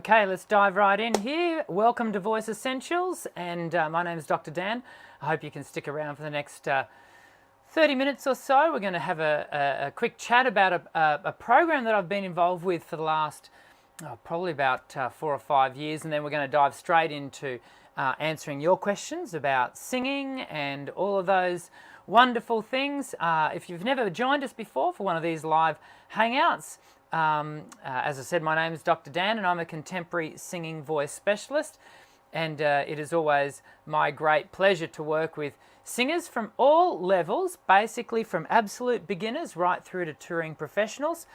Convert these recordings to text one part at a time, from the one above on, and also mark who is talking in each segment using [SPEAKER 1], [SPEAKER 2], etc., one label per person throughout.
[SPEAKER 1] Okay, let's dive right in here. Welcome to Voice Essentials, and my name is Dr. Dan. I hope you can stick around for the next 30 minutes or so. We're going to have a quick chat about a program that I've been involved with for the last probably about 4 or 5 years, and then we're going to dive straight into answering your questions about singing and all of those wonderful things. If you've never joined us before for one of these live hangouts, as I said, my name is Dr. Dan and I'm a contemporary singing voice specialist. and it is always my great pleasure to work with singers from all levels, basically from absolute beginners right through to touring professionals.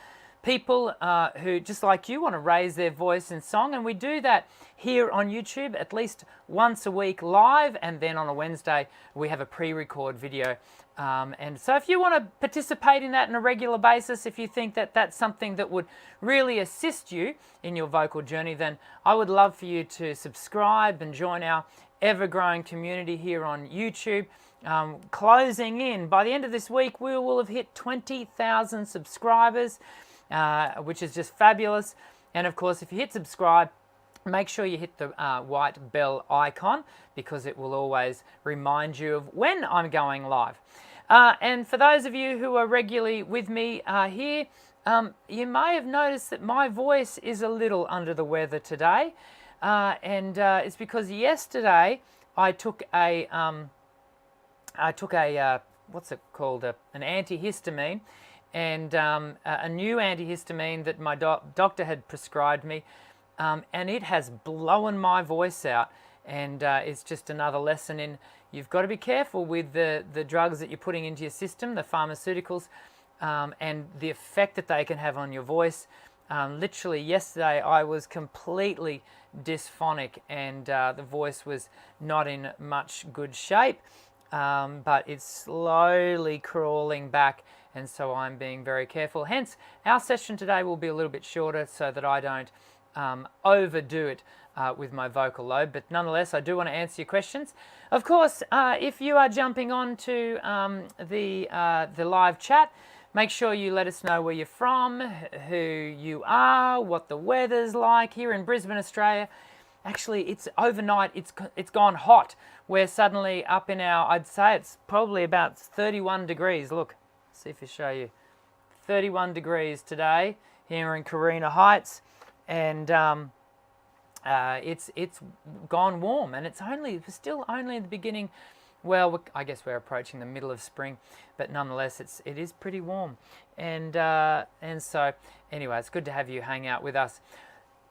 [SPEAKER 1] People who, just like you, want to raise their voice in song, and we do that here on YouTube at least once a week live, and then on a Wednesday we have a pre-record video. And so if you want to participate in that on a regular basis, if you think that that's something that would really assist you in your vocal journey, then I would love for you to subscribe and join our ever-growing community here on YouTube. Closing in, by the end of this week, we will have hit 20,000 subscribers. Which is just fabulous. And of course, if you hit subscribe, make sure you hit the white bell icon, because it will always remind you of when I'm going live. And for those of you who are regularly with me here, you may have noticed that my voice is a little under the weather today. And it's because yesterday I took a what's it called, an antihistamine, and a new antihistamine that my doctor had prescribed me, and it has blown my voice out. And it's just another lesson in you've got to be careful with the drugs that you're putting into your system, the pharmaceuticals, and the effect that they can have on your voice. Literally yesterday I was completely dysphonic, and the voice was not in much good shape, but it's slowly crawling back. And so I'm being very careful. Hence, our session today will be a little bit shorter so that I don't overdo it with my vocal load. But nonetheless, I do want to answer your questions. Of course, if you are jumping on to the live chat, make sure you let us know where you're from, who you are, what the weather's like here in Brisbane, Australia. Actually, it's overnight, it's gone hot. We're suddenly up in our, I'd say it's probably about 31 degrees. Look. See if I show you, 31 degrees today here in Carina Heights, and it's gone warm, and we're still only at the beginning. Well, I guess we're approaching the middle of spring, but nonetheless, it is pretty warm, and so anyway, it's good to have you hang out with us.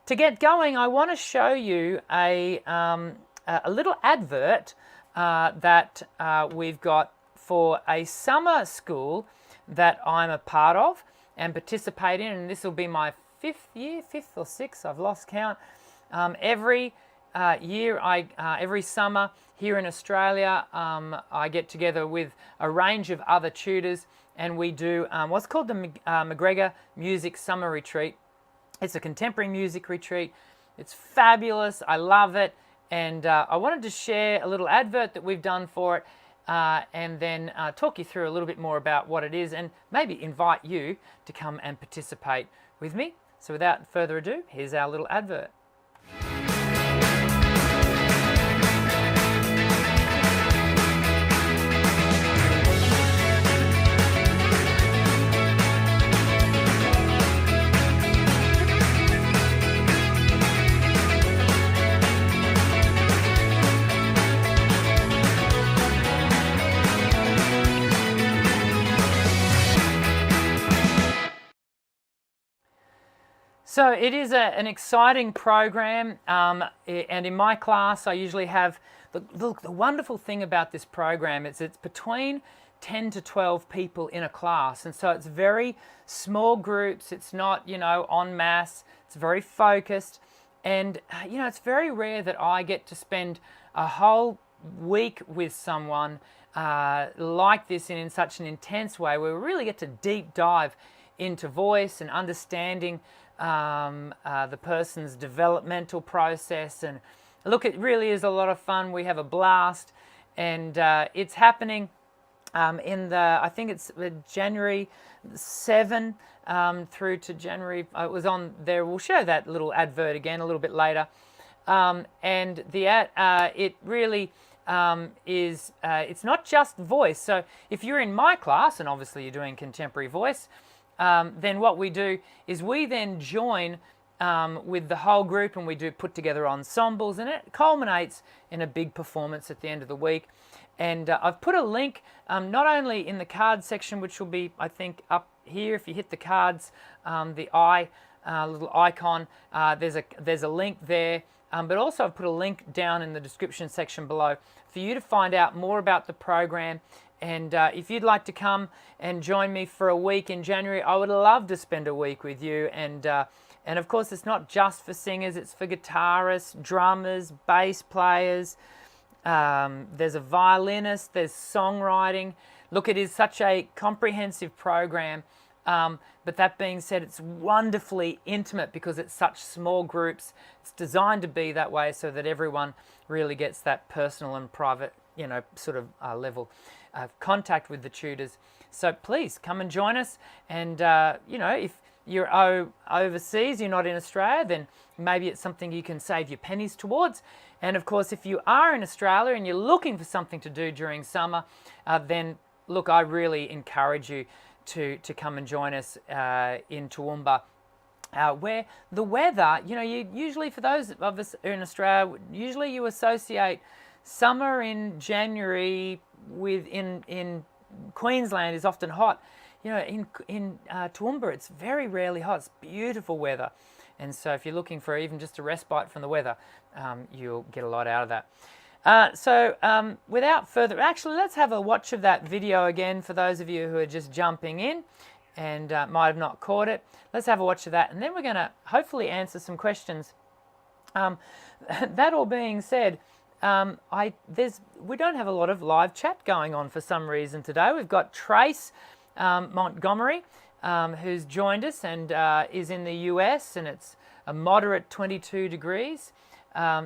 [SPEAKER 1] To get going, I want to show you a little advert that we've got for a summer school that I'm a part of and participate in, and this will be my fifth or sixth, I've lost count. Every year, every summer here in Australia, I get together with a range of other tutors, and we do what's called the McGregor Music Summer Retreat. It's a contemporary music retreat. It's fabulous, I love it, and I wanted to share a little advert that we've done for it, and then talk you through a little bit more about what it is, and maybe invite you to come and participate with me. So without further ado, here's our little advert. So it is an exciting program, and in my class I usually have, the wonderful thing about this program is it's between 10 to 12 people in a class, and so it's very small groups, it's not, en masse, it's very focused, and it's very rare that I get to spend a whole week with someone like this in such an intense way, where we really get to deep dive into voice and understanding the person's developmental process. And look, it really is a lot of fun. We have a blast, and it's happening I think it's January 7 through to January, it was on there, we'll show that little advert again a little bit later, and it really is, it's not just voice. So if you're in my class, and obviously you're doing contemporary voice, then what we do is we then join with the whole group, and we do put together ensembles, and it culminates in a big performance at the end of the week. And I've put a link not only in the card section, which will be, I think, up here. If you hit the cards, the little icon, there's a link there but also I've put a link down in the description section below for you to find out more about the program. And if you'd like to come and join me for a week in January, I would love to spend a week with you. And of course, it's not just for singers, it's for guitarists, drummers, bass players. There's a violinist, there's songwriting. Look, it is such a comprehensive program. But that being said, it's wonderfully intimate because it's such small groups. It's designed to be that way so that everyone really gets that personal and private, sort of level of contact with the tutors. So please come and join us. And, if you're overseas, you're not in Australia, then maybe it's something you can save your pennies towards. And of course, if you are in Australia and you're looking for something to do during summer, then look, I really encourage you to come and join us in Toowoomba, where the weather, you usually, for those of us who are in Australia, usually you associate summer in January with in Queensland is often hot. In Toowoomba, it's very rarely hot. It's beautiful weather. And so if you're looking for even just a respite from the weather, you'll get a lot out of that. Without further, actually, let's have a watch of that video again for those of you who are just jumping in and might have not caught it. Let's have a watch of that, and then we're going to hopefully answer some questions. That all being said, we don't have a lot of live chat going on for some reason today. We've got Trace Montgomery, who's joined us and is in the US, and it's a moderate 22 degrees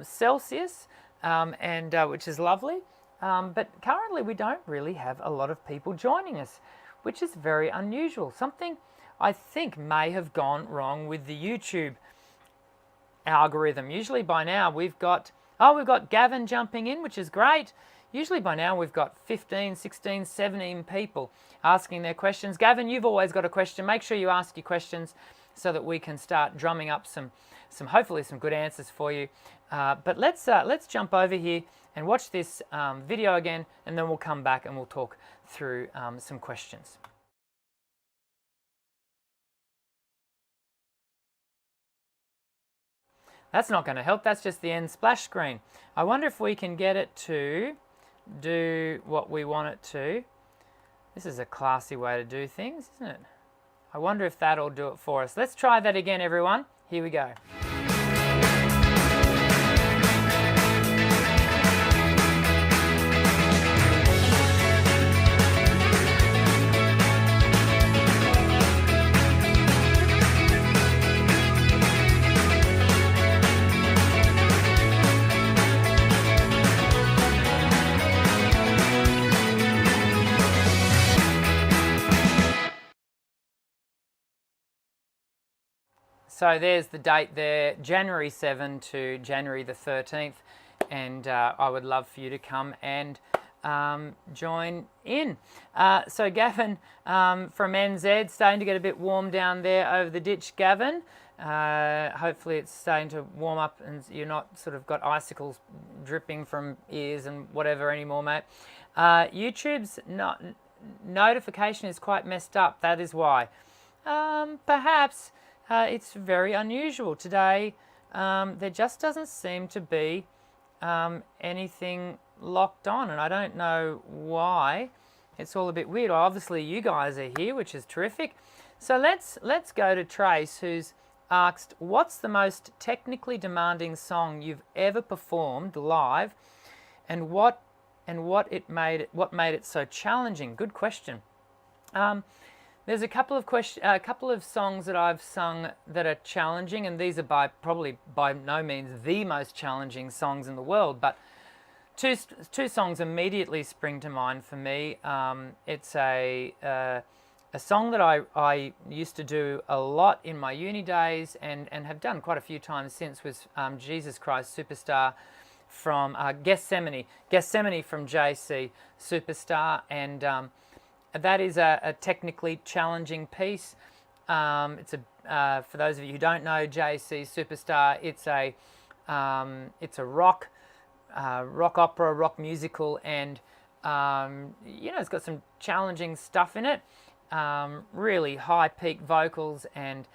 [SPEAKER 1] Celsius. Which is lovely. But currently we don't really have a lot of people joining us, which is very unusual. Something I think may have gone wrong with the YouTube algorithm. Usually by now we've got Gavin jumping in, which is great. Usually by now we've got 15, 16, 17 people asking their questions. Gavin, you've always got a question. Make sure you ask your questions so that we can start drumming up some hopefully some good answers for you. But let's jump over here and watch this video again, and then we'll come back and we'll talk through some questions. That's not going to help. That's just the end splash screen. I wonder if we can get it to do what we want it to. This is a classy way to do things, isn't it? I wonder if that'll do it for us. Let's try that again, everyone. Here we go. So there's the date there, January 7 to January the 13th, and I would love for you to come and join in. So Gavin from NZ, starting to get a bit warm down there over the ditch, Gavin. Hopefully it's starting to warm up and you're not sort of got icicles dripping from ears and whatever anymore, mate. YouTube's notification is quite messed up, that is why. Perhaps it's very unusual today. There just doesn't seem to be anything locked on, and I don't know why. It's all a bit weird. Obviously you guys are here, which is terrific. So let's go to Trace, who's asked, what's the most technically demanding song you've ever performed live, and what made it so challenging? Good question. There's a couple of songs that I've sung that are challenging, and these are probably by no means the most challenging songs in the world, but two songs immediately spring to mind for me. It's a song that I used to do a lot in my uni days and have done quite a few times since, was Jesus Christ Superstar from Gethsemane from JC Superstar, and that is a technically challenging piece. It's for those of you who don't know JC Superstar, it's a rock opera, rock musical, and it's got some challenging stuff in it. Really high peak vocals, and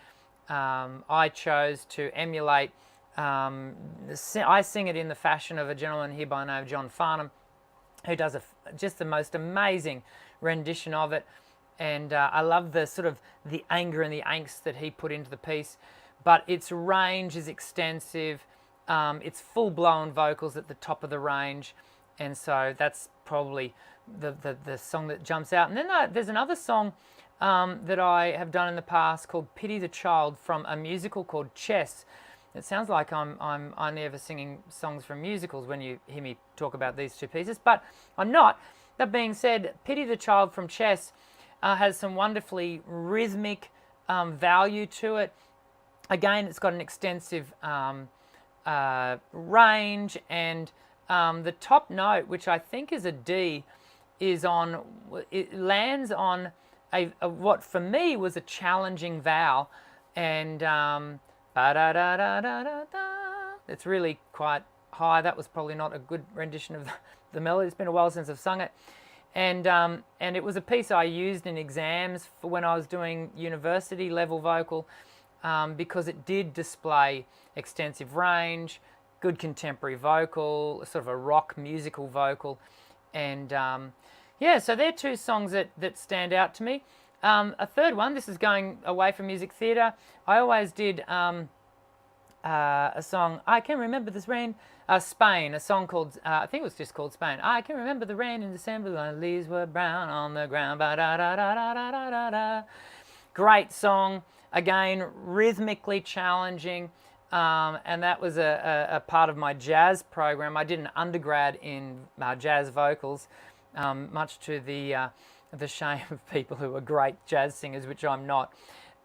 [SPEAKER 1] I chose to emulate I sing it in the fashion of a gentleman here by the name of John Farnham, who does just the most amazing rendition of it. And I love the sort of the anger and the angst that he put into the piece. But its range is extensive. It's full-blown vocals at the top of the range. And so that's probably the song that jumps out. And then there's another song that I have done in the past called Pity the Child, from a musical called Chess. It sounds like I'm only ever singing songs from musicals when you hear me talk about these two pieces, but I'm not. That being said, Pity the Child from Chess has some wonderfully rhythmic value to it. Again, it's got an extensive range, and the top note, which I think is a D, it lands on a what for me was a challenging vowel, and it's really quite high. That was probably not a good rendition of the melody. It's been a while since I've sung it. And it was a piece I used in exams for when I was doing university level vocal, because it did display extensive range, good contemporary vocal, sort of a rock musical vocal. And yeah, so they're two songs that stand out to me. A third one, this is going away from music theatre. I always did a song, I Can Remember This Rain, Spain, a song called, I think it was just called Spain. I can remember the rain in December, the leaves were brown on the ground. Ba-da-da-da-da-da-da-da. Great song, again, rhythmically challenging, and that was a part of my jazz program. I did an undergrad in jazz vocals, much to the shame of people who are great jazz singers, which I'm not.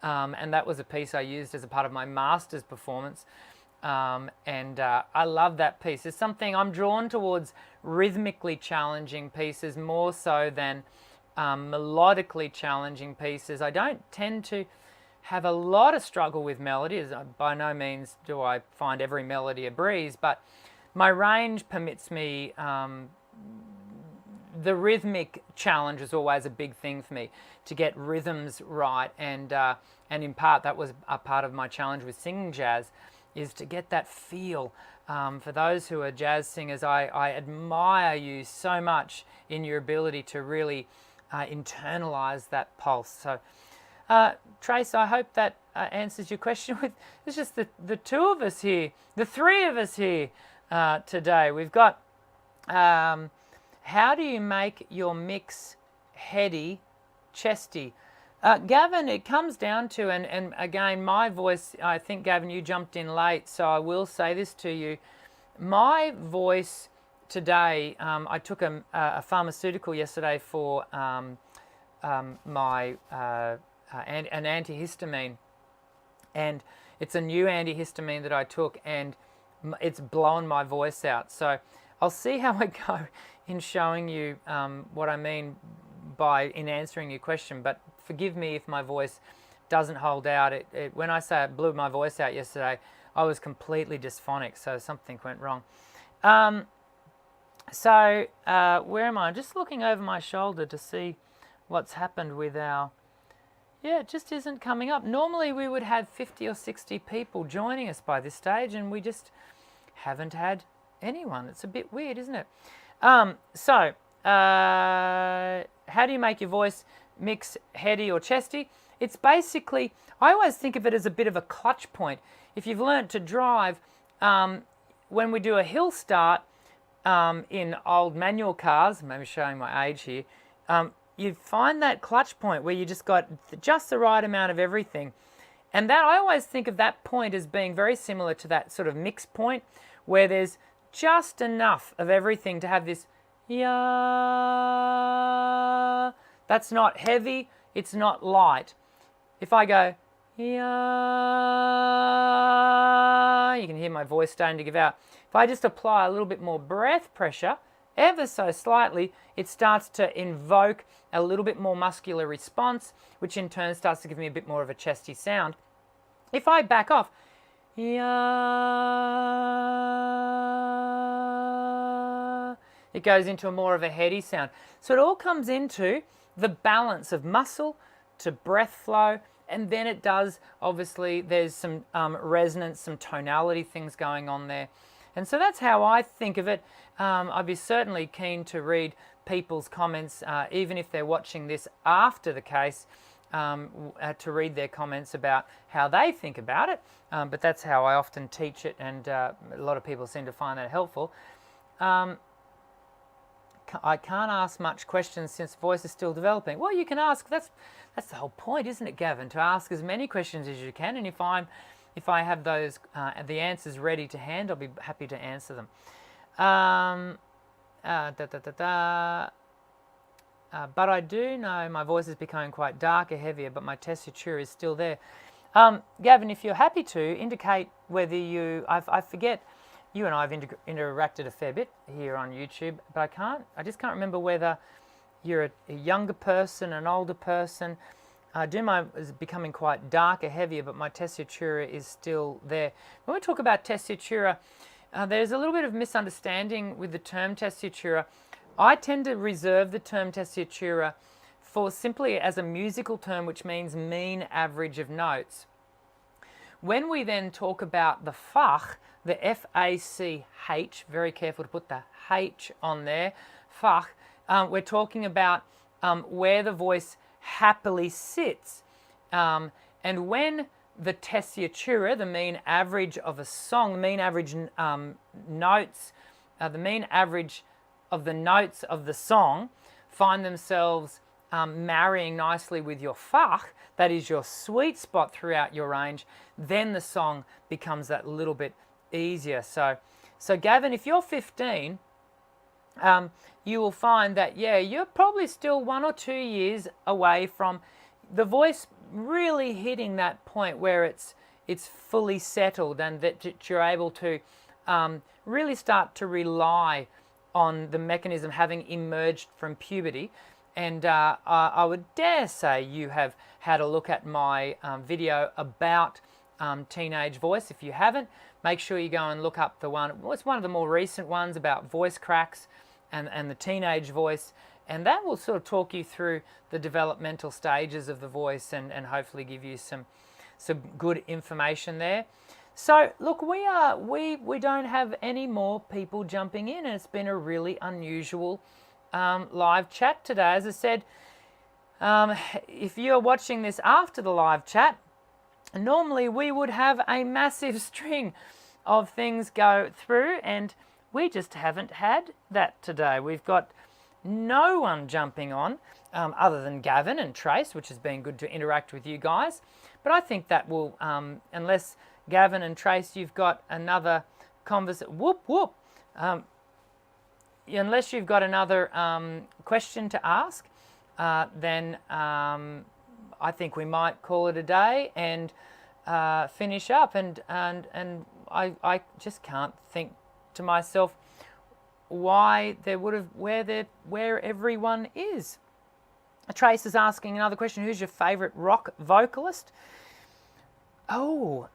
[SPEAKER 1] And that was a piece I used as a part of my master's performance. And I love that piece. There's something I'm drawn towards rhythmically challenging pieces more so than melodically challenging pieces. I don't tend to have a lot of struggle with melody. By no means do I find every melody a breeze, but my range permits me. The rhythmic challenge is always a big thing for me, to get rhythms right, and in part that was a part of my challenge with singing jazz, is to get that feel. For those who are jazz singers, I admire you so much in your ability to really internalize that pulse. So Trace, I hope that answers your question. It's just the two of us here, the three of us here today. We've got how do you make your mix heady, chesty? Gavin, it comes down to, and again, my voice, I think, Gavin, you jumped in late, so I will say this to you. My voice today, I took a pharmaceutical yesterday for an antihistamine, and it's a new antihistamine that I took, and it's blown my voice out. So I'll see how I go in showing you what I mean in answering your question, but forgive me if my voice doesn't hold out. When I say it blew my voice out yesterday, I was completely dysphonic, so something went wrong. Where am I? I'm just looking over my shoulder to see what's happened with our... Yeah, it just isn't coming up. Normally we would have 50 or 60 people joining us by this stage, and we just haven't had anyone. It's a bit weird, isn't it? How do you make your voice mix heady or chesty? It's basically, I always think of it as a bit of a clutch point. If you've learnt to drive, when we do a hill start in old manual cars, maybe showing my age here, you find that clutch point where you just got just the right amount of everything. And that, I always think of that point as being very similar to that sort of mix point where there's just enough of everything to have this yeah. That's not heavy, it's not light. If I go yeah, you can hear my voice starting to give out. If I just apply a little bit more breath pressure, ever so slightly, it starts to invoke a little bit more muscular response, which in turn starts to give me a bit more of a chesty sound. If I back off, yeah, it goes into more of a heady sound. So it all comes into the balance of muscle to breath flow and then it does, obviously, there's some resonance, some tonality things going on there. And so that's how I think of it. I'd be certainly keen to read people's comments, even if they're watching this after the case, to read their comments about how they think about it. But that's how I often teach it, and a lot of people seem to find that helpful. I can't ask much questions since voice is still developing. Well, you can ask. That's the whole point, isn't it, Gavin? To ask as many questions as you can, and if I have those the answers ready to hand, I'll be happy to answer them. But I do know my voice is becoming quite darker, heavier, but my tessitura is still there. Gavin, if you're happy to indicate whether I forget. You and I have interacted a fair bit here on YouTube, but I just can't remember whether you're a younger person, an older person. Mine is becoming quite darker, heavier, but my tessitura is still there. When we talk about tessitura, there's a little bit of misunderstanding with the term tessitura. I tend to reserve the term tessitura for simply as a musical term, which means mean average of notes. When we then talk about the fach, the F-A-C-H, very careful to put the H on there, fach, we're talking about where the voice happily sits. And when the tessitura, the mean average of a song, the mean average notes, the mean average of the notes of the song find themselves marrying nicely with your fach, that is your sweet spot throughout your range, then the song becomes that little bit easier. So Gavin, if you're 15, you will find that, yeah, you're probably still 1 or 2 years away from the voice really hitting that point where it's fully settled, and that you're able to really start to rely on the mechanism having emerged from puberty. And I would dare say you have had a look at my video about teenage voice. If you haven't, make sure you go and look up the one. Well, it's one of the more recent ones about voice cracks and the teenage voice, and that will sort of talk you through the developmental stages of the voice and hopefully give you some good information there. So look, we don't have any more people jumping in, and it's been a really unusual live chat today. As I said, if you're watching this after the live chat, normally we would have a massive string of things go through, and we just haven't had that today. We've got no one jumping on other than Gavin and Trace, which has been good to interact with you guys. But I think that will, unless Gavin and Trace, you've got another conversation, unless you've got another question to ask, then I think we might call it a day and finish up. And I just can't think to myself why there would have where everyone is. Trace is asking another question. Who's your favourite rock vocalist? Oh,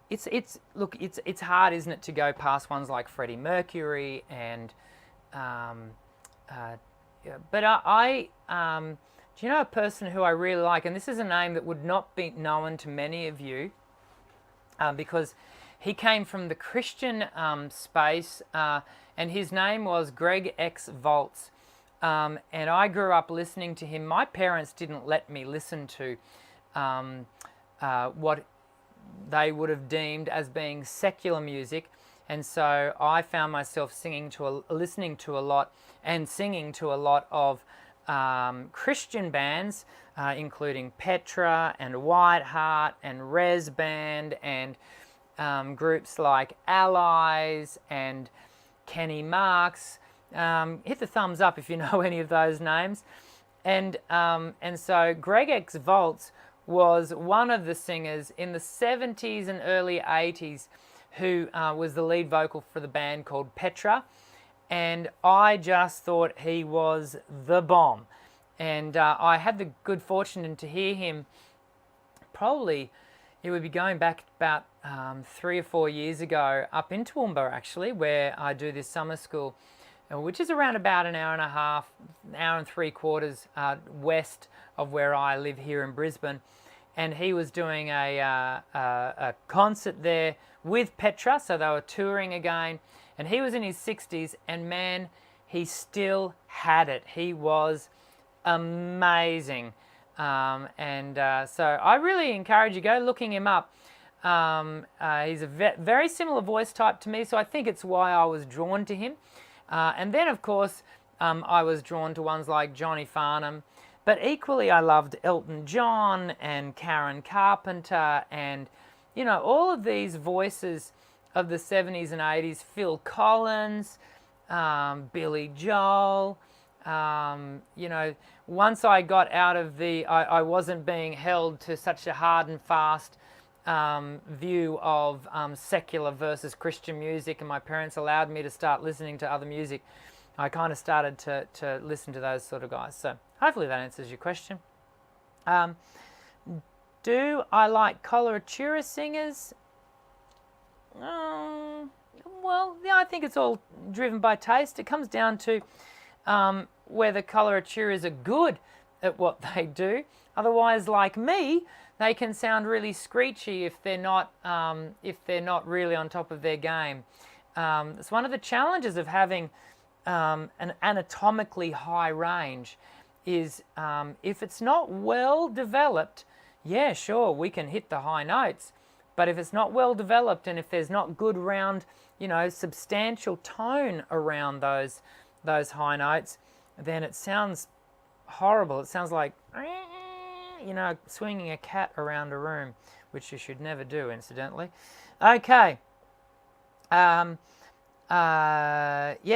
[SPEAKER 1] it's hard, isn't it, to go past ones like Freddie Mercury and but I do you know a person who I really like, and this is a name that would not be known to many of you because he came from the Christian space, and his name was Greg X Volts, and I grew up listening to him. My parents didn't let me listen to what they would have deemed as being secular music, and so I found myself listening to a lot and singing to a lot of Christian bands, including Petra and Whiteheart and Res Band and groups like Allies and Kenny Marks. Hit the thumbs up if you know any of those names. And so Greg X Volts was one of the singers in the 70s and early 80s who was the lead vocal for the band called Petra. And I just thought he was the bomb. And I had the good fortune to hear him probably, it would be going back about 3 or 4 years ago up in Toowoomba, actually, where I do this summer school, which is around about an hour and a half, an hour and 3/4 west of where I live here in Brisbane. and he was doing a concert there with Petra, so they were touring again, and he was in his 60s, and man, he still had it. He was amazing. So I really encourage you, go looking him up. He's a very similar voice type to me, so I think it's why I was drawn to him. And then, of course, I was drawn to ones like Johnny Farnham, but equally I loved Elton John and Karen Carpenter and, you know, all of these voices of the 70s and 80s, Phil Collins, Billy Joel. You know, once I got out of I wasn't being held to such a hard and fast view of secular versus Christian music, and my parents allowed me to start listening to other music, I kind of started to listen to those sort of guys. So hopefully that answers your question. Do I like coloratura singers? Well, yeah, I think it's all driven by taste. It comes down to whether coloraturas are good at what they do. Otherwise, like me, they can sound really screechy if they're not really on top of their game. It's one of the challenges of having an anatomically high range is if it's not well developed, yeah, sure, we can hit the high notes. But if it's not well developed and if there's not good round, you know, substantial tone around those high notes, then it sounds horrible. It sounds like, you know, swinging a cat around a room, which you should never do, incidentally. Okay. Yeah,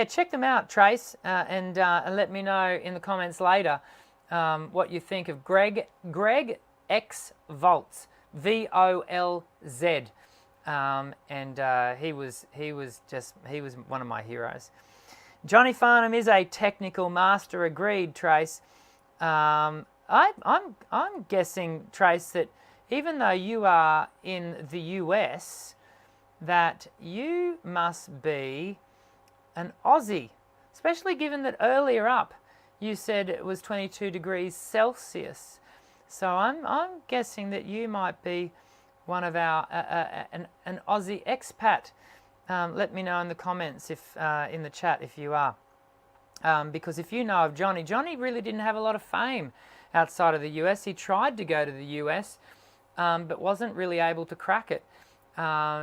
[SPEAKER 1] check them out, Trace, and let me know in the comments later what you think of Greg X Volz, VOLZ, and he was one of my heroes. Johnny Farnham is a technical master. Agreed, Trace. I'm guessing, Trace, that even though you are in the US, that you must be an Aussie, especially given that earlier up you said it was 22 degrees Celsius. So I'm guessing that you might be one of our an Aussie expat. Let me know in the comments if in the chat if you are, because if you know of Johnny really didn't have a lot of fame outside of the US. He tried to go to the US, but wasn't really able to crack it.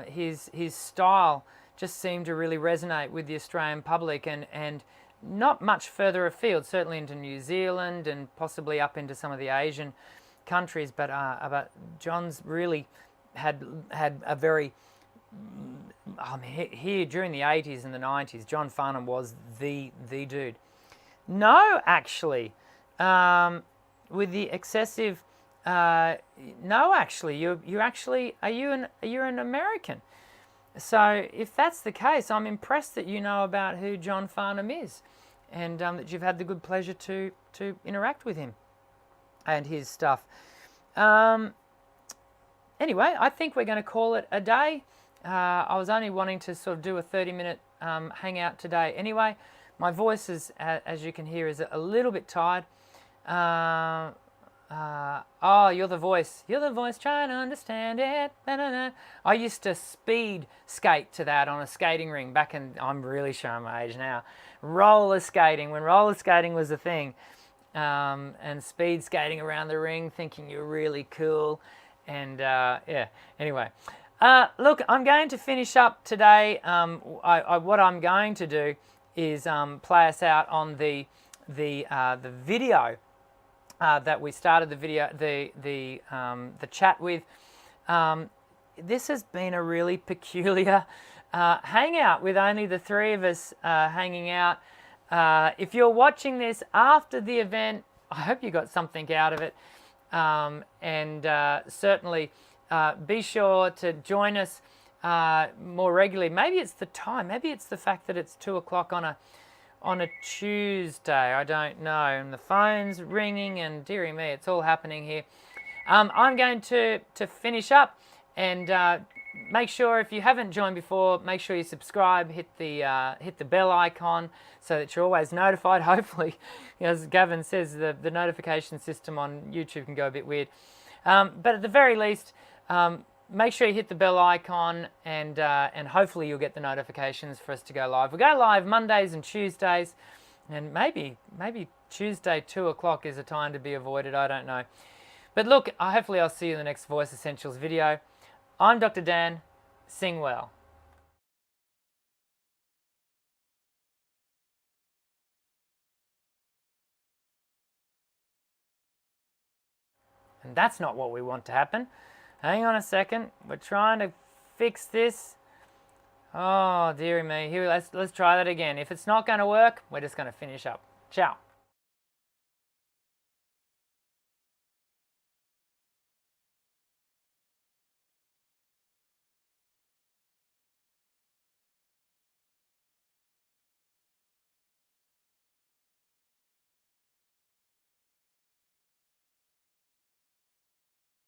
[SPEAKER 1] His style just seemed to really resonate with the Australian public, and not much further afield, certainly into New Zealand and possibly up into some of the Asian countries. But John's really had a very, I mean, here during the 80s and the 90s, John Farnham was the dude. No, actually, with the excessive, no, actually, you're actually, you're an American. So if that's the case, I'm impressed that you know about who John Farnham is, and that you've had the good pleasure to interact with him and his stuff. Anyway, I think we're going to call it a day. I was only wanting to sort of do a 30-minute hangout today. Anyway, my voice is, as you can hear, is a little bit tired. Oh, you're the voice. You're the voice trying to understand it. Da-da-da. I used to speed skate to that on a skating ring back in, I'm really showing my age now, roller skating, when roller skating was a thing. And speed skating around the ring thinking you're really cool. And yeah, anyway. Look, I'm going to finish up today. What I'm going to do is play us out on the video that we started the chat with. This has been a really peculiar hangout with only the three of us hanging out. If you're watching this after the event, I hope you got something out of it, and certainly be sure to join us more regularly. Maybe it's the time, maybe it's the fact that it's 2 o'clock on a Tuesday, I don't know, and the phone's ringing, and dearie me, it's all happening here. I'm going to finish up, and make sure, if you haven't joined before, make sure you subscribe, hit the bell icon so that you're always notified. Hopefully, as Gavin says, the notification system on YouTube can go a bit weird. But at the very least, make sure you hit the bell icon, and hopefully you'll get the notifications for us to go live. We go live Mondays and Tuesdays, and maybe Tuesday 2 o'clock is a time to be avoided. I don't know. But look, hopefully I'll see you in the next Voice Essentials video. I'm Dr. Dan. Sing well. And that's not what we want to happen. Hang on a second. We're trying to fix this. Oh, dearie me. Here, let's try that again. If it's not going to work, we're just going to finish up. Ciao.